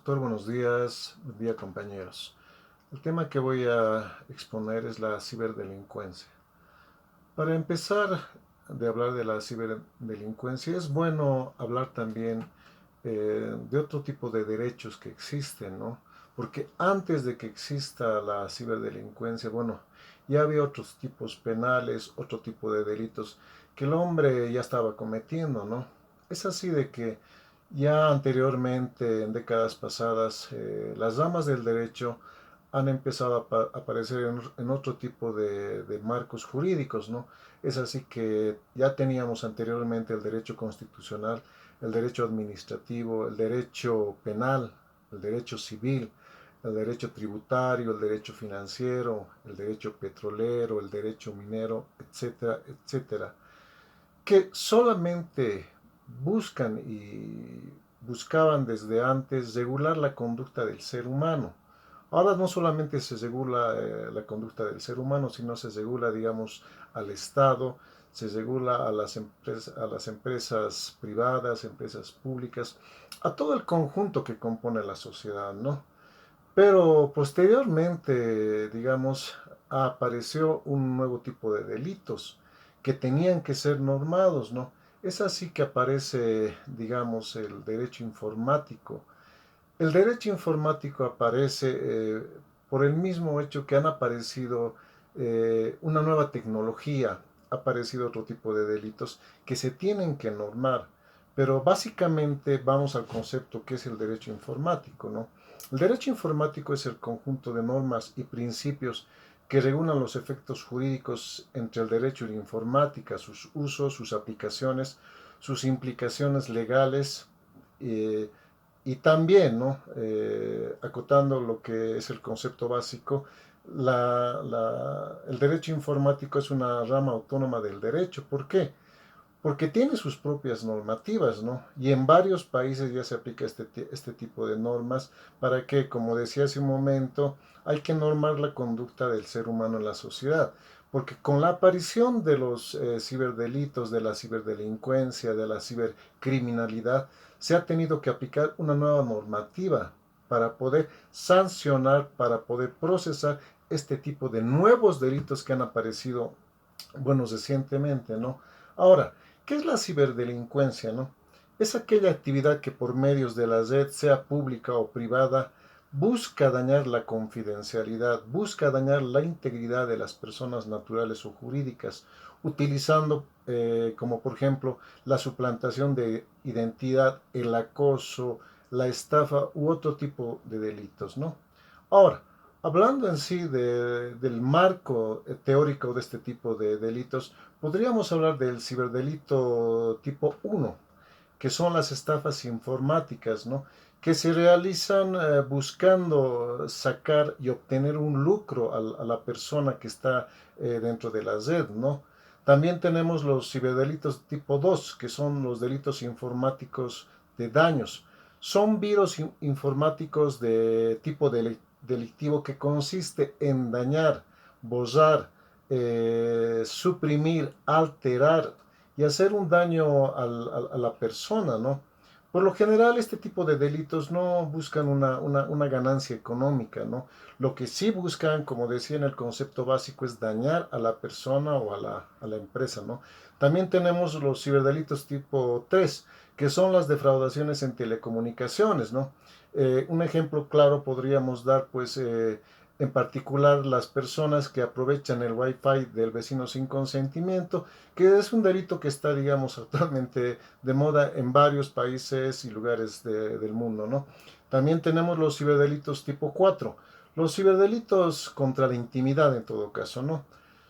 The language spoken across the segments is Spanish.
doctor, buenos días. Buen día, compañeros. El tema que voy a exponer es la ciberdelincuencia. Para empezar de hablar de la ciberdelincuencia, es bueno hablar también de otro tipo de derechos que existen, ¿no? Porque antes de que exista la ciberdelincuencia, bueno, ya había otros tipos penales, otro tipo de delitos que el hombre ya estaba cometiendo, ¿no? Es así de que ya anteriormente, en décadas pasadas, las ramas del derecho han empezado a aparecer en otro tipo de marcos jurídicos, ¿no? Es así que ya teníamos anteriormente el derecho constitucional, el derecho administrativo, el derecho penal, el derecho civil, el derecho tributario, el derecho financiero, el derecho petrolero, el derecho minero, etcétera, etcétera, que solamente buscan y buscaban desde antes regular la conducta del ser humano. Ahora no solamente se regula la conducta del ser humano, sino se regula, digamos, al Estado, se regula a las empresas privadas, empresas públicas, a todo el conjunto que compone la sociedad, ¿no? Pero posteriormente, digamos, apareció un nuevo tipo de delitos que tenían que ser normados, ¿no? Es así que aparece, digamos, el derecho informático. El derecho informático aparece por el mismo hecho que han aparecido una nueva tecnología, ha aparecido otro tipo de delitos que se tienen que normar, pero básicamente vamos al concepto que es el derecho informático, ¿no? El derecho informático es el conjunto de normas y principios que regulan los efectos jurídicos entre el derecho y la informática, sus usos, sus aplicaciones, sus implicaciones legales, eh, y también, ¿no? Acotando lo que es el concepto básico, el derecho informático es una rama autónoma del derecho. ¿Por qué? Porque tiene sus propias normativas, ¿no? Y en varios países ya se aplica este tipo de normas para que, como decía hace un momento, hay que normar la conducta del ser humano en la sociedad. Porque con la aparición de los ciberdelitos, de la ciberdelincuencia, de la cibercriminalidad, se ha tenido que aplicar una nueva normativa para poder sancionar, para poder procesar este tipo de nuevos delitos que han aparecido, bueno, recientemente, ¿no? Ahora, ¿qué es la ciberdelincuencia, no? Es aquella actividad que por medios de la red, sea pública o privada, busca dañar la confidencialidad, busca dañar la integridad de las personas naturales o jurídicas, utilizando como por ejemplo la suplantación de identidad, el acoso, la estafa u otro tipo de delitos, ¿no? Ahora, hablando en sí del marco teórico de este tipo de delitos, podríamos hablar del ciberdelito tipo 1, que son las estafas informáticas, ¿no? Que se realizan buscando sacar y obtener un lucro a la persona que está dentro de la red, ¿no? También tenemos los ciberdelitos tipo 2, que son los delitos informáticos de daños. Son virus informáticos de tipo delictivo que consiste en dañar, borrar, suprimir, alterar y hacer un daño a la persona, ¿no? Por lo general, este tipo de delitos no buscan una ganancia económica, ¿no? Lo que sí buscan, como decía en el concepto básico, es dañar a la persona o a la empresa, ¿no? También tenemos los ciberdelitos tipo 3, que son las defraudaciones en telecomunicaciones, ¿no? Un ejemplo claro podríamos dar, pues, en particular las personas que aprovechan el wifi del vecino sin consentimiento, que es un delito que está, digamos, actualmente de moda en varios países y lugares del mundo, ¿no? También tenemos los ciberdelitos tipo 4, los ciberdelitos contra la intimidad en todo caso, ¿no?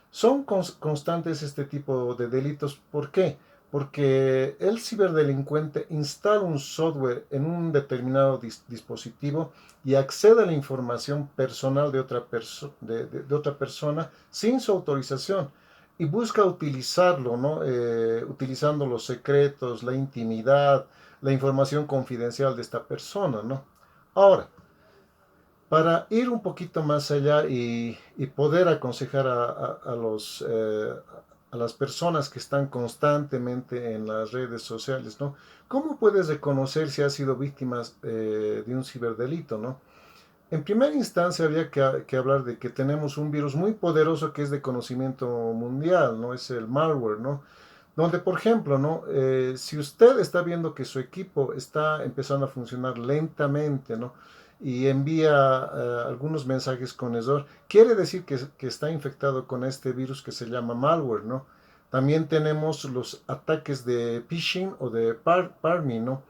Son constantes este tipo de delitos. ¿Por qué? Porque el ciberdelincuente instala un software en un determinado dispositivo y accede a la información personal de otra persona sin su autorización y busca utilizarlo, ¿no? Utilizando los secretos, la intimidad, la información confidencial de esta persona, ¿no? Ahora, para ir un poquito más allá y poder aconsejar a las personas que están constantemente en las redes sociales, ¿no? ¿Cómo puedes reconocer si has sido víctima de un ciberdelito, ¿no? En primera instancia habría que hablar de que tenemos un virus muy poderoso que es de conocimiento mundial, ¿no? Es el malware, ¿no? Donde, por ejemplo, ¿no? Si usted está viendo que su equipo está empezando a funcionar lentamente, ¿no? Y envía algunos mensajes con error, quiere decir que está infectado con este virus que se llama malware, ¿no? También tenemos los ataques de phishing o de parmy, ¿no?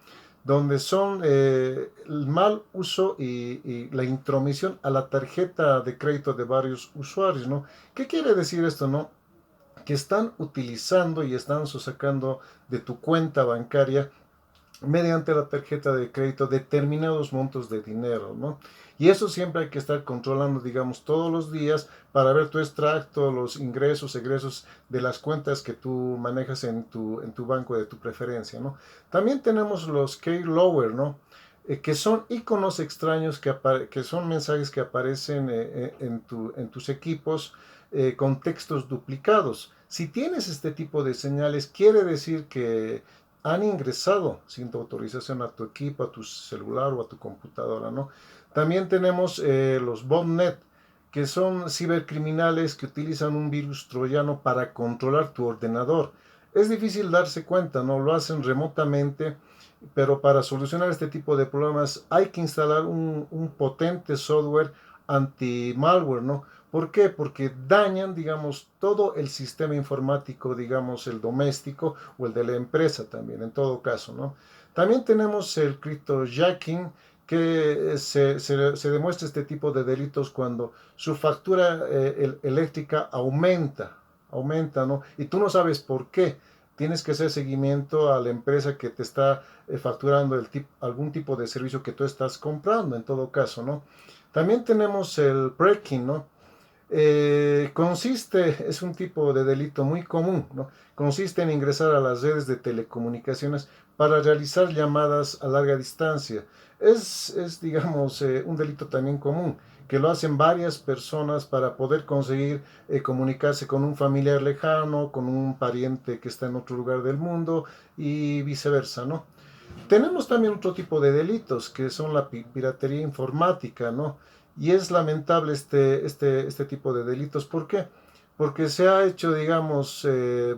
Donde son el mal uso y la intromisión a la tarjeta de crédito de varios usuarios, ¿no? ¿Qué quiere decir esto, no? Que están utilizando y están sacando de tu cuenta bancaria mediante la tarjeta de crédito determinados montos de dinero, ¿no? Y eso siempre hay que estar controlando, digamos, todos los días para ver tu extracto, los ingresos, egresos de las cuentas que tú manejas en tu banco de tu preferencia, ¿no? También tenemos los keylogger, ¿no? Que son iconos extraños que son mensajes que aparecen en tus equipos con textos duplicados. Si tienes este tipo de señales, quiere decir que han ingresado sin tu autorización a tu equipo, a tu celular o a tu computadora, ¿no? También tenemos los botnet, que son cibercriminales que utilizan un virus troyano para controlar tu ordenador. Es difícil darse cuenta, ¿no? Lo hacen remotamente, pero para solucionar este tipo de problemas hay que instalar un potente software anti-malware, ¿no? ¿Por qué? Porque dañan, digamos, todo el sistema informático, digamos, el doméstico o el de la empresa también, en todo caso, ¿no? También tenemos el cryptojacking, que se demuestra este tipo de delitos cuando su factura eléctrica aumenta, ¿no? Y tú no sabes por qué. Tienes que hacer seguimiento a la empresa que te está facturando algún tipo de servicio que tú estás comprando, en todo caso, ¿no? También tenemos el breaking, ¿no? Es un tipo de delito muy común, ¿no? Consiste en ingresar a las redes de telecomunicaciones para realizar llamadas a larga distancia. Digamos, un delito también común, que lo hacen varias personas para poder conseguir comunicarse con un familiar lejano, con un pariente que está en otro lugar del mundo y viceversa, ¿no? Tenemos también otro tipo de delitos que son la piratería informática, ¿no? Y es lamentable este tipo de delitos. ¿Por qué? Porque se ha hecho, digamos,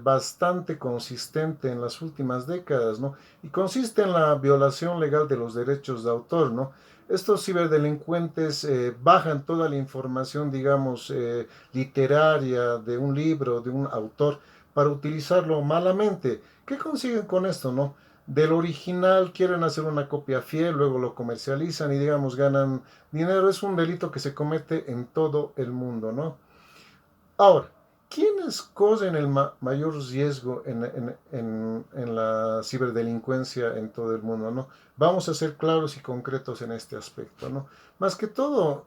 bastante consistente en las últimas décadas, ¿no? Y consiste en la violación legal de los derechos de autor, ¿no? Estos ciberdelincuentes bajan toda la información, digamos, literaria de un libro, de un autor, para utilizarlo malamente. ¿Qué consiguen con esto, no? Del original quieren hacer una copia fiel, luego lo comercializan y digamos ganan dinero. Es un delito que se comete en todo el mundo, ¿no? Ahora, ¿quiénes corren el mayor riesgo en la ciberdelincuencia en todo el mundo, ¿no? Vamos a ser claros y concretos en este aspecto, ¿no? Más que todo,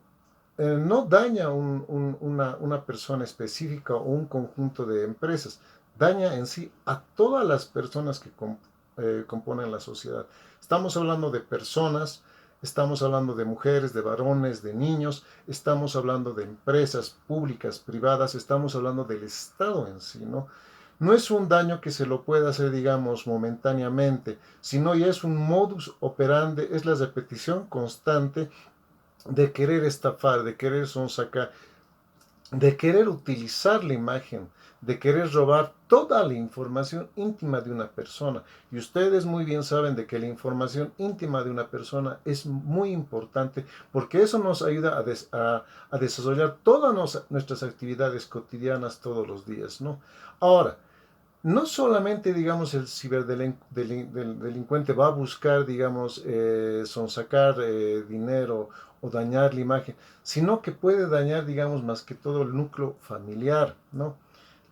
no daña una persona específica o un conjunto de empresas, daña en sí a todas las personas que componen la sociedad. Estamos hablando de personas, estamos hablando de mujeres, de varones, de niños, estamos hablando de empresas públicas, privadas, estamos hablando del Estado en sí, ¿no? No es un daño que se lo pueda hacer, digamos, momentáneamente, sino ya es un modus operandi, es la repetición constante de querer estafar, de querer sonsacar, de querer utilizar la imagen, de querer robar toda la información íntima de una persona. Y ustedes muy bien saben de que la información íntima de una persona es muy importante porque eso nos ayuda a desarrollar todas nuestras actividades cotidianas todos los días, ¿no? Ahora, no solamente, digamos, el ciberdelincuente va a buscar, digamos, sonsacar dinero o dañar la imagen, sino que puede dañar, digamos, más que todo el núcleo familiar, ¿no?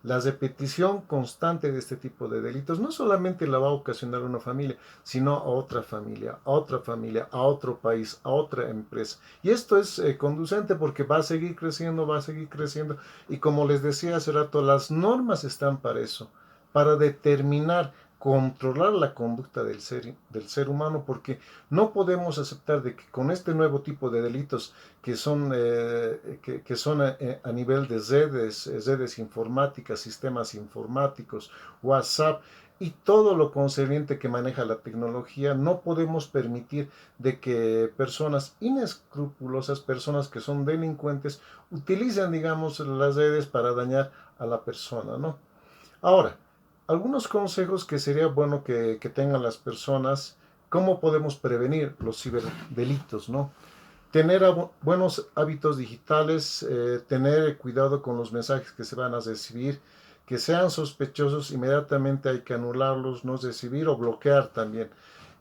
La repetición constante de este tipo de delitos no solamente la va a ocasionar a una familia, sino a otra familia, a otra familia, a otro país, a otra empresa. Y esto es conducente porque va a seguir creciendo. Y como les decía hace rato, las normas están para eso, para determinar controlar la conducta del ser humano, porque no podemos aceptar de que con este nuevo tipo de delitos que son a nivel de redes informáticas, sistemas informáticos, WhatsApp y todo lo concerniente que maneja la tecnología, no podemos permitir de que personas inescrupulosas, personas que son delincuentes, utilicen, digamos, las redes para dañar a la persona, ¿no? Ahora, algunos consejos que sería bueno que tengan las personas, cómo podemos prevenir los ciberdelitos, ¿no? Tener buenos hábitos digitales, tener cuidado con los mensajes que se van a recibir, que sean sospechosos, inmediatamente hay que anularlos, no recibir o bloquear también.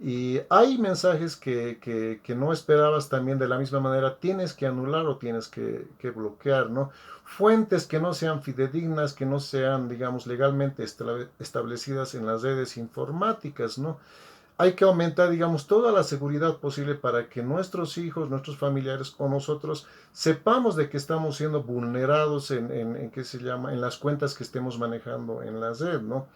Y hay mensajes que no esperabas también de la misma manera, tienes que anular o tienes que bloquear, ¿no? Fuentes que no sean fidedignas, que no sean, digamos, legalmente establecidas en las redes informáticas, ¿no? Hay que aumentar, digamos, toda la seguridad posible para que nuestros hijos, nuestros familiares o nosotros sepamos de que estamos siendo vulnerados en ¿qué se llama? En las cuentas que estemos manejando en la red, ¿no?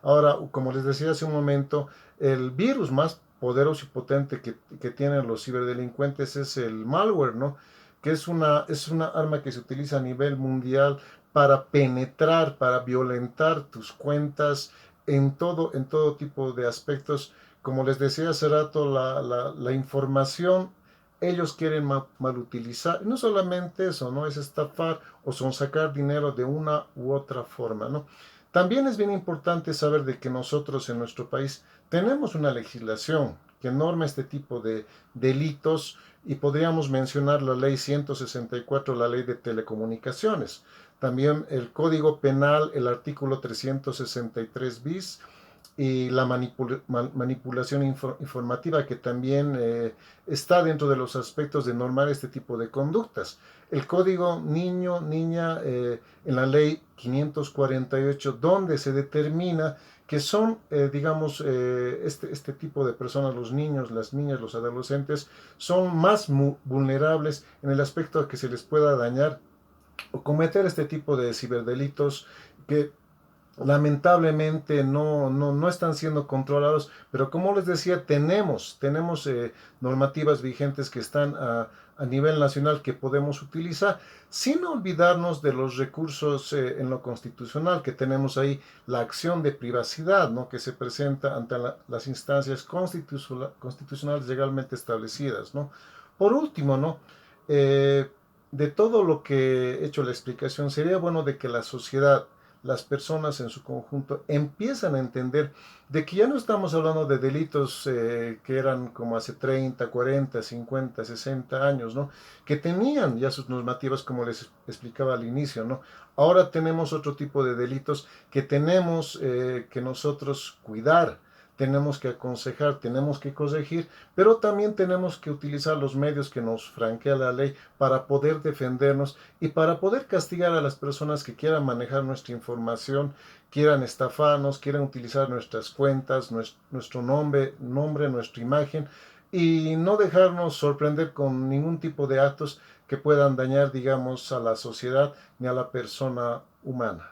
Ahora, como les decía hace un momento, el virus más poderoso y potente que tienen los ciberdelincuentes es el malware, ¿no? Que es una arma que se utiliza a nivel mundial para penetrar, para violentar tus cuentas en todo tipo de aspectos. Como les decía hace rato, la información ellos quieren mal utilizar. No solamente eso, ¿no? Es estafar o son sacar dinero de una u otra forma, ¿no? También es bien importante saber de que nosotros en nuestro país tenemos una legislación que norma este tipo de delitos y podríamos mencionar la ley 164, la ley de telecomunicaciones. También el Código Penal, el artículo 363 bis, y la manipulación informativa, que también está dentro de los aspectos de normar este tipo de conductas. El código niño, niña, en la ley 548, donde se determina que son, digamos, este tipo de personas, los niños, las niñas, los adolescentes, son más vulnerables en el aspecto de que se les pueda dañar o cometer este tipo de ciberdelitos que lamentablemente no están siendo controlados, pero como les decía, tenemos normativas vigentes que están a nivel nacional que podemos utilizar, sin olvidarnos de los recursos en lo constitucional, que tenemos ahí la acción de privacidad, ¿no? Que se presenta ante las instancias constitucionales legalmente establecidas, ¿no? Por último, ¿no? Eh, de todo lo que he hecho la explicación, sería bueno de que la sociedad, las personas en su conjunto empiezan a entender de que ya no estamos hablando de delitos que eran como hace 30, 40, 50, 60 años, ¿no? Que tenían ya sus normativas, como les explicaba al inicio, ¿no? Ahora tenemos otro tipo de delitos que tenemos que nosotros cuidar, tenemos que aconsejar, tenemos que corregir, pero también tenemos que utilizar los medios que nos franquea la ley para poder defendernos y para poder castigar a las personas que quieran manejar nuestra información, quieran estafarnos, quieran utilizar nuestras cuentas, nuestro nombre, nuestra imagen, y no dejarnos sorprender con ningún tipo de actos que puedan dañar, digamos, a la sociedad ni a la persona humana.